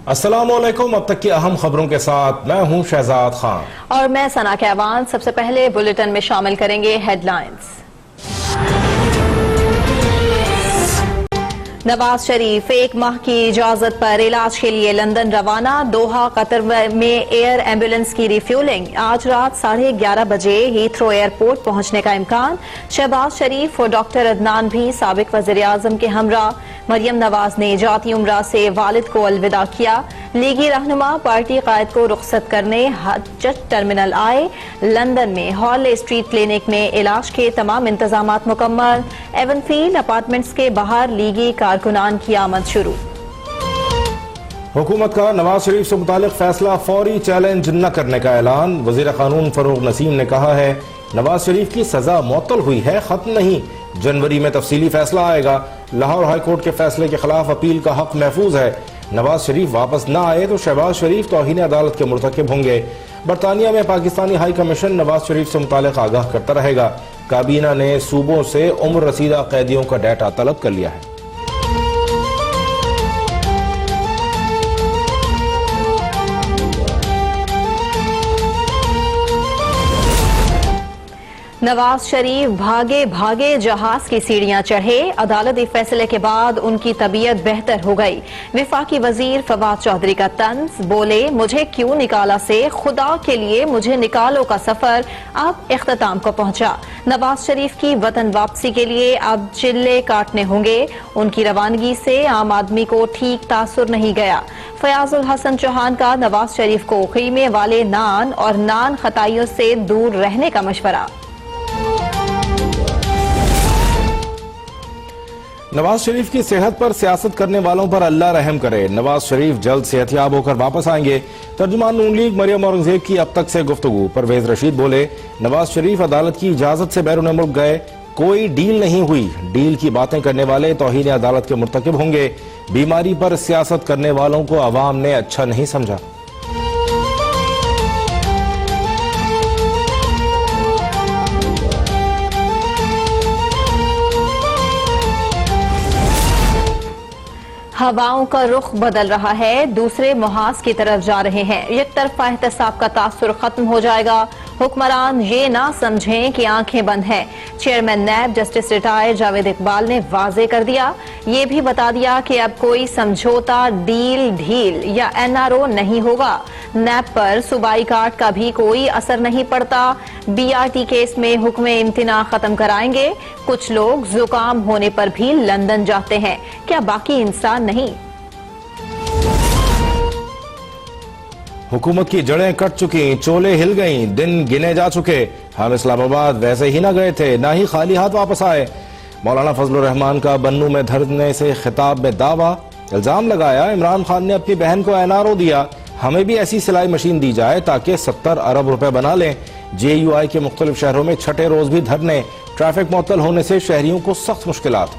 अस्सलामुअलैकुम। अब तक की अहम खबरों के साथ मैं हूं शहजाद खान और मैं सना कहवान। सबसे पहले बुलेटिन में शामिल करेंगे हेडलाइंस। नवाज शरीफ 1 माह की इजाजत पर इलाज के लिए लंदन रवाना। दोहा कतर में एयर एम्बुलेंस की रिफ्यूलिंग। आज रात 11:30 बजे हीथ्रो एयरपोर्ट पहुंचने का इम्कान। शहबाज शरीफ और डॉक्टर अदनान भी साबिक वज़ीर आज़म के हमरा। मरियम नवाज ने जाती उम्रा से वालिद को अलविदा किया। लीगी रहनुमा पार्टी कायद को रुखसत करने हज टर्मिनल आए। लंदन में हॉल स्ट्रीट क्लिनिक में इलाज के तमाम इंतजामात मुकम्मल। एवनफील्ड अपार्टमेंट्स के बाहर लीगी कारकुनान की आमद शुरू। हुकूमत का नवाज शरीफ से मुतालिक फैसला फौरी चैलेंज न करने का ऐलान। वजीर कानून फरूग नसीम ने कहा है नवाज शरीफ की सजा मुअत्तल हुई है, खत्म नहीं। जनवरी में तफसीली फैसला आएगा। लाहौर हाई कोर्ट के फैसले के खिलाफ अपील का हक महफूज है। नवाज शरीफ वापस न आए तो शहबाज शरीफ तौहीन अदालत के मुर्तकिब होंगे। बरतानिया में पाकिस्तानी हाई कमीशन नवाज शरीफ से मुतालिक आगाह करता रहेगा। काबीना ने सूबों से उम्र रसीदा कैदियों का डाटा तलब कर लिया है। नवाज शरीफ भागे भागे जहाज की सीढ़ियां चढ़े। अदालती फैसले के बाद उनकी तबीयत बेहतर हो गई। विफाकी वजीर फवाद चौधरी का तंज, बोले मुझे क्यों निकाला से खुदा के लिए मुझे निकालो का सफर अब इख्तिताम को पहुंचा। नवाज शरीफ की वतन वापसी के लिए अब चिल्ले काटने होंगे। उनकी रवानगी से आम आदमी को ठीक तासुर नहीं गया। फयाजुल हसन चौहान का नवाज शरीफ को कीमे वाले नान और नान खताइयों से दूर रहने का मशवरा। नवाज शरीफ की सेहत पर सियासत करने वालों पर अल्लाह रहम करे। नवाज शरीफ जल्द सेहतयाब होकर वापस आएंगे। तर्जुमान नून लीग मरियम औरंगजेब की अब तक से गुफ्तगू। परवेज रशीद बोले नवाज शरीफ अदालत की इजाजत से बैरून मुल्क गए, कोई डील नहीं हुई। डील की बातें करने वाले तौहीन अदालत के मुर्तकिब होंगे। बीमारी पर सियासत करने वालों को अवाम ने अच्छा नहीं समझा। हवाओं का रुख बदल रहा है, दूसरे मुहाज की तरफ जा रहे हैं। एक तरफा एहतसाब का तासुर खत्म हो जाएगा। हुक्मरान ये ना समझें कि आंखें बंद हैं। Chairman NAB justice retired Javed Iqbal ने वाजे कर दिया। ये भी बता दिया कि अब कोई समझौता, डील, ढील या एनआरओ नहीं होगा। नैब पर सूबाई कार्ड का भी कोई असर नहीं पड़ता। बीआरटी केस में हुक्म इम्तिना खत्म कराएंगे। कुछ लोग जुकाम होने पर भी लंदन जाते हैं, क्या बाकी इंसान नहीं? हुकूमत की जड़ें कट चुकी, चोले हिल गईं, दिन गिने जा चुके। हम इस्लामाबाद वैसे ही ना गए थे, ना ही खाली हाथ वापस आए। मौलाना फजलुर रहमान का बन्नू में धरने से खिताब में दावा। इल्जाम लगाया इमरान खान ने अपनी बहन को एनआरओ दिया। हमें भी ऐसी सिलाई मशीन दी जाए ताकि 70 अरब रुपए बना लें। जेयूआई के मुख्तलिफ शहरों में छठे रोज भी धरने। ट्रैफिक मुअत्तल होने से शहरियों को सख्त मुश्किलात।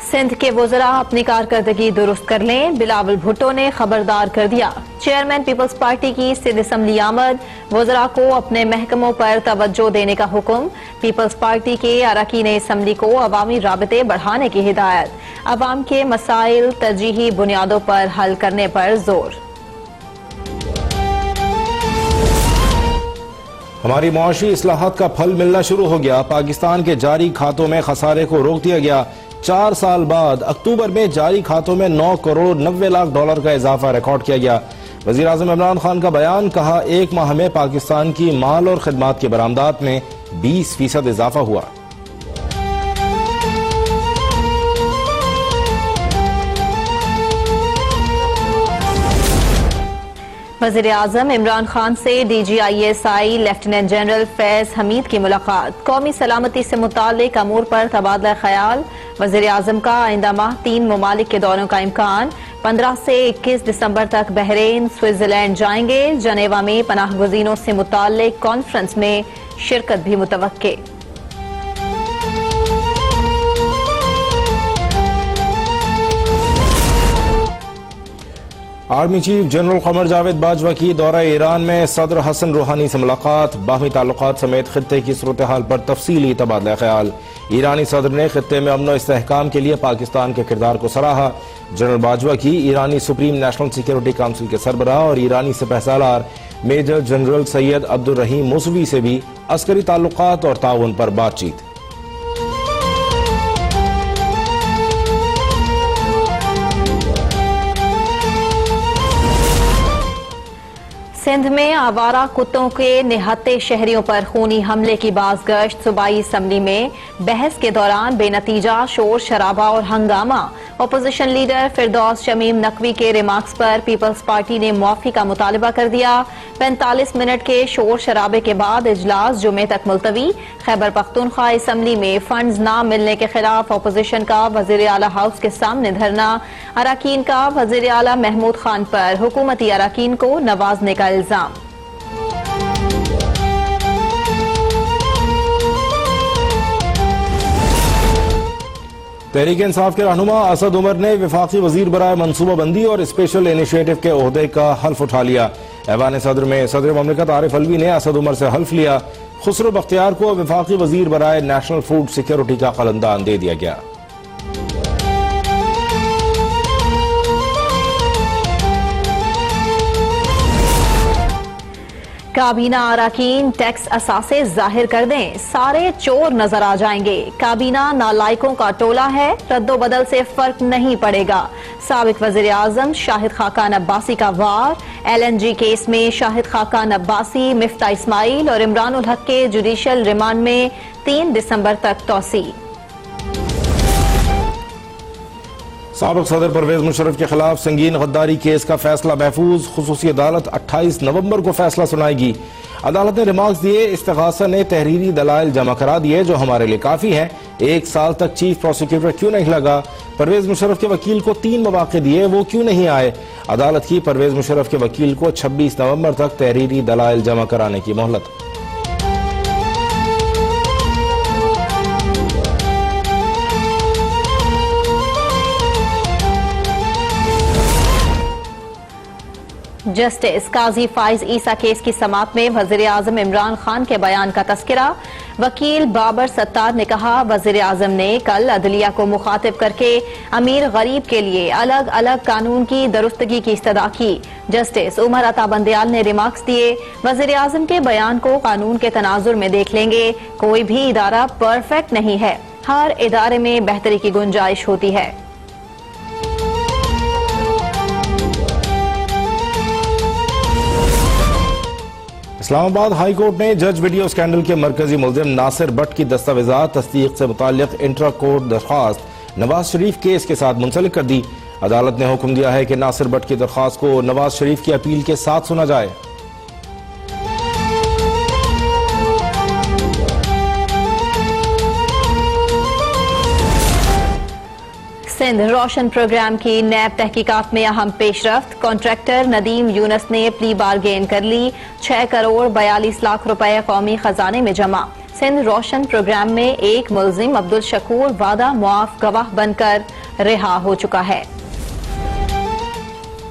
सिंध के वज़रा अपनी कारकर्दगी दुरुस्त कर लें। बिलावल भुट्टो ने खबरदार कर दिया। चेयरमैन पीपल्स पार्टी की सिंध असम्बली आमद। वज़रा को अपने महकमों पर तवज्जो देने का हुक्म। पीपल्स पार्टी के अरकान असम्बली को अवामी राबते बढ़ाने की हिदायत। अवाम के मसाइल तरजीही बुनियादों पर हल करने पर जोर। हमारी मुआशी इस्लाहात का फल मिलना शुरू हो गया। पाकिस्तान के जारी खातों में खसारे को रोक दिया गया। 4 साल बाद अक्टूबर में जारी खातों में 9 करोड़ 90 लाख डॉलर का इजाफा रिकॉर्ड किया गया। वजीर आज़म इमरान खान का बयान, कहा 1 माह में पाकिस्तान की माल और खिदमात की बरामदात में 20% इजाफा हुआ। वज़ीर आज़म इमरान खान से DGISI lieutenant general Faiz Hamid की मुलाकात। कौमी सलामती से मुताल्लिक अमूर पर तबादला ख्याल। वज़ीर आज़म का आइंदा माह 3 ममालिक के दौरों का इम्कान। 15 से 21 दिसंबर तक बहरीन, स्विट्जरलैंड जाएंगे। जनेवा में पनाह गुज़ीनों से मुताल्लिक कॉन्फ्रेंस में शिरकत भी मुतवक्के। Army chief general Qamar Javed Bajwa की दौरा ईरान में सदर हसन रूहानी से मुलाकात, बाहमी ताल्लुकात समेत खित्ते की सूरत हाल पर तफसीली तबादला ख्याल। ईरानी सदर ने खित्ते में अमन व इस्तेहकाम के लिए पाकिस्तान के किरदार को सराहा। जनरल बाजवा की ईरानी सुप्रीम नेशनल सिक्योरिटी काउंसिल के सरबराह और ईरानी सिपह सालार मेजर जनरल सैयद अब्दुल रहीम मूसवी से भी अस्करी ताल्लुकात और ताउन पर बातचीत। सिंध में आवारा कुत्तों के निहत्ते शहरियों पर खूनी हमले की बाज़गश्त। सूबाई असम्बली में बहस के दौरान बेनतीजा शोर शराबा और हंगामा। अपोजिशन लीडर फिरदौस शमीम नकवी के रिमार्क्स पर पीपल्स पार्टी ने मुआफ़ी का मुतालबा कर दिया। 45 मिनट के शोर शराबे के बाद इजलास जुमे तक मुलतवी। खैबर पख्तूनख्वा असम्बली में फंड्स न मिलने के खिलाफ अपोजिशन का वज़ीर आला हाउस के सामने धरना। अराकीन का वज़ीर आला महमूद खान पर हुकूमती अराकीन को नवाजने का इल्जाम। तहरीक इंसाफ के रहनुमा असद उमर ने वफाकी वजीर बराए मनसूबाबंदी और स्पेशल इनिशिएटिव के ओहदे का हल्फ उठा लिया। ऐवान सदर में सदर ममलिकत आरिफ अलवी ने असद उमर से हल्फ लिया। खुसरो बख्तियार को वफाकी वजीर बराए नेशनल फूड सिक्योरिटी का कलंदान दे दिया गया। काबीना अराकीन टैक्स असासे जाहिर कर दें, सारे चोर नजर आ जाएंगे। काबीना नालायकों का टोला है, रद्दो बदल से फर्क नहीं पड़ेगा। साबिक वजीर आजम शाहिद खाकान अब्बासी का वार। LNG केस में शाहिद खाकान अब्बासी, मिफ्ता इस्माइल और इमरान उल हक के जुडिशियल रिमांड में 3 दिसंबर तक तौसी। साबिक सदर परवेज मुशर्रफ के खिलाफ संगीन गद्दारी केस का फैसला महफूज। खुसूसी अदालत 28 नवंबर को फैसला सुनाएगी। अदालत ने रिमार्क्स दिए, इस्तिगासा ने तहरीरी दलाइल जमा करा दिए जो हमारे लिए काफी है। 1 साल तक चीफ प्रोसिक्यूटर क्यों नहीं लगा? परवेज मुशर्रफ के वकील को 3 मौके दिए, वो क्यों नहीं आए? अदालत की परवेज मुशर्रफ के वकील को 26 नवंबर तक तहरीरी दलाइल जमा कराने की मोहलत। जस्टिस काजी फाइज ईसा केस की समाअत में वजीर आजम इमरान खान के बयान का तस्करा। वकील बाबर सत्तार ने कहा, वजीर आजम ने कल अदलिया को मुखातिब करके अमीर गरीब के लिए अलग अलग कानून की दुरुस्तगी की इस्तदा की। जस्टिस उमर अता बंदयाल ने रिमार्क्स दिए, वजीर आजम के बयान को कानून के तनाजुर में देख लेंगे। कोई भी इदारा परफेक्ट नहीं है, हर इदारे में बेहतरी की गुंजाइश होती है। इस्लामाबाद हाई कोर्ट ने जज वीडियो स्कैंडल के मरकजी मुलजिम नासिर भट्ट की दस्तावेजात तस्दीक से मुताल्लिक इंट्रा कोर्ट दरख्वास्त नवाज शरीफ केस के साथ मुंसलिक कर दी। अदालत ने हुक्म दिया है कि नासिर भट्ट की दरख्वास्त को नवाज शरीफ की अपील के साथ सुना जाए। सिंध रोशन प्रोग्राम की नैब तहकीकात में अहम पेशरफ्त। कॉन्ट्रैक्टर नदीम यूनस ने प्ली बारगेन कर ली। 6 करोड़ 42 लाख रुपए कौमी खजाने में जमा। सिंध रोशन प्रोग्राम में एक मुलजिम अब्दुल शकूर वादा मुआफ गवाह बनकर रिहा हो चुका है।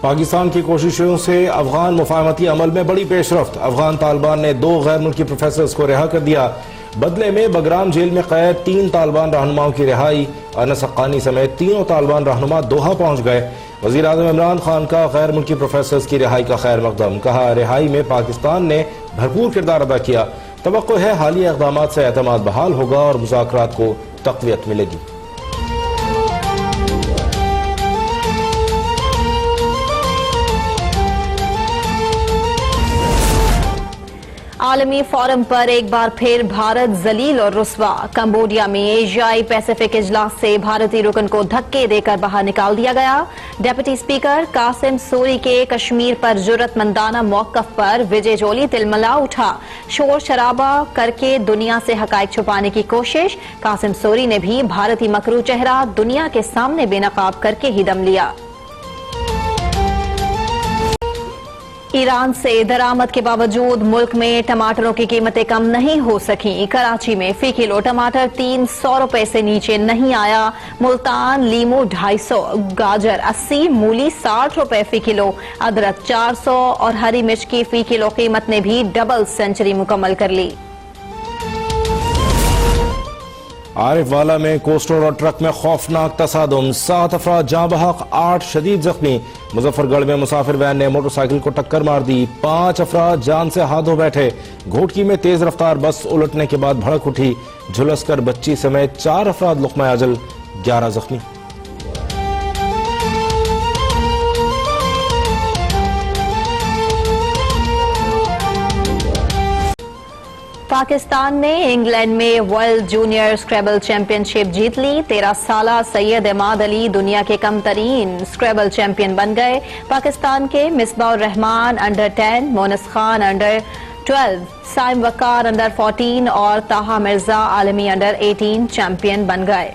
पाकिस्तान की कोशिशों से अफगान मुफाहमती अमल में बड़ी पेशरफ्त। अफगान तालिबान ने 2 गैर मुल्की प्रोफेसर्स को रिहा कर दिया। बदले में बगराम जेल में कैद 3 तालिबान रहनुमाओं की रिहाई। अनस हक्कानी समेत 3 तालिबान रहनुमा दोहा पहुंच गए। वजीर आजम इमरान खान का गैर मुल्की प्रोफेसर्स की रिहाई का खैर मकदम। कहा, रिहाई में पाकिस्तान ने भरपूर किरदार अदा किया। तवक्को है हालिया इक़दामात से एतमाद बहाल होगा और मुज़ाकरात को तक़वियत मिलेगी। आलमी फोरम पर एक बार फिर भारत जलील और रुस्वा। कंबोडिया में एशियाई पैसिफिक इजलास से भारतीय रुकन को धक्के देकर बाहर निकाल दिया गया। डेप्यूटी स्पीकर कासिम सूरी के कश्मीर पर जुर्रतमंदाना मौक़िफ़ पर विजय जोली तिलमिला उठा। शोर शराबा करके दुनिया से हकायक छुपाने की कोशिश। कासिम सूरी ने भी भारतीय मकरू चेहरा दुनिया के सामने बेनकाब करके ही दम लिया। ईरान से दरामद के बावजूद मुल्क में टमाटरों की कीमतें कम नहीं हो सकी। कराची में फी किलो टमाटर 300 रुपए से नीचे नहीं आया। मुल्तान लीमू 250, गाजर 80, मूली 60 रुपए फी किलो, अदरक 400 और हरी मिर्च की फी किलो कीमत ने भी डबल सेंचुरी मुकम्मल कर ली। आरिफवाला में कोस्टर और ट्रक में खौफनाक तसादुम, 7 अफराद जाँ बहक, 8 शदीद जख्मी। मुजफ्फरगढ़ में मुसाफिर वैन ने मोटरसाइकिल को टक्कर मार दी, 5 अफराद जान से हाथ धो बैठे। घोटकी में तेज रफ्तार बस उलटने के बाद भड़क उठी, झुलसकर बच्ची समेत 4 अफराद लुक़मा अजल, 11 जख्मी। पाकिस्तान ने इंग्लैंड में वर्ल्ड जूनियर स्क्रैबल चैंपियनशिप जीत ली। 13 साला सैयद इमाद अली दुनिया के कम तरीन स्क्रैबल चैंपियन बन गए। पाकिस्तान के मिसबाउर रहमान अंडर 10, मोनस खान अंडर 12, साइम वकार अंडर 14 और ताहा मिर्जा आलमी अंडर 18 चैंपियन बन गए।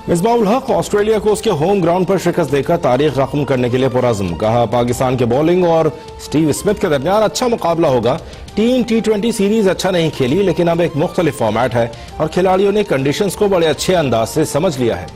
मिसबाउल हक ऑस्ट्रेलिया को उसके होम ग्राउंड पर शिकस्त देकर तारीख रकम करने के लिए पुरज़्म। कहा, पाकिस्तान के बॉलिंग और स्टीव स्मिथ के दरमियान अच्छा मुकाबला होगा। टीम T20 सीरीज अच्छा नहीं खेली, लेकिन अब एक मुख्तलिफ फॉर्मेट है और खिलाड़ियों ने कंडीशंस को बड़े अच्छे अंदाज से समझ लिया है।